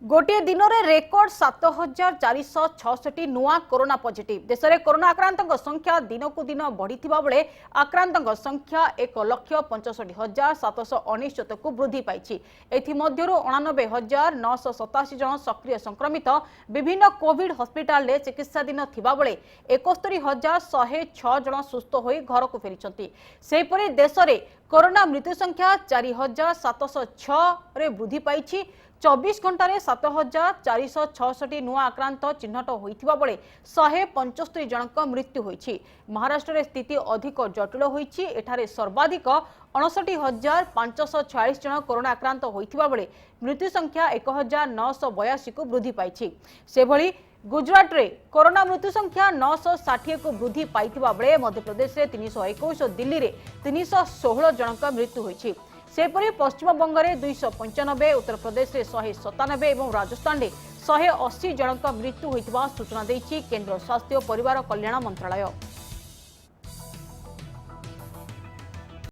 गोटे दिन में रेकर्ड 7466 नुआ कोरोना पॉजिटिव देश में कोरोना आक्रांत संख्या दिन को दिन बढ़ी बेले आक्रांत संख्या 1,65,719 को वृद्धि पाई। एमध्य 89,987 जन सक्रिय संक्रमित विभिन्न कोविड हस्पिटाल में चिकित्साधीन थिबा बेले 71,106 जन सुस्थ हो घर को फेरी। सेहीपरि देश में कोरोना मृत्यु संख्या 4,706 रे वृद्धि पाई। 24 घंटे 7,466 नुआ आक्रांत चिन्हट होइथिबा बेले 175 जनक मृत्यु होइछि। महाराष्ट्र में स्थिति अधिक जटिल होइछि। एठारे सर्वाधिक 59,546 जन कोरोना आक्रांत होइथिबा बेले मृत्यु संख्या 1,982 को वृद्धि पाइछि। सेभଳି गुजरात रे कोरोना मृत्यु संख्या 960 को वृद्धि पाइथिबा बेले मध्य प्रदेश रे 321 और दिल्ली रे 316 जनक मृत्यु होइछि। सेपरि पश्चिम बंग में 295, उत्तर प्रदेश में 197 और राजस्थान में 180 जनक मृत्यु होइथिबा सूचना देछि केंद्र स्वास्थ्य और परिवार कल्याण मंत्रालय।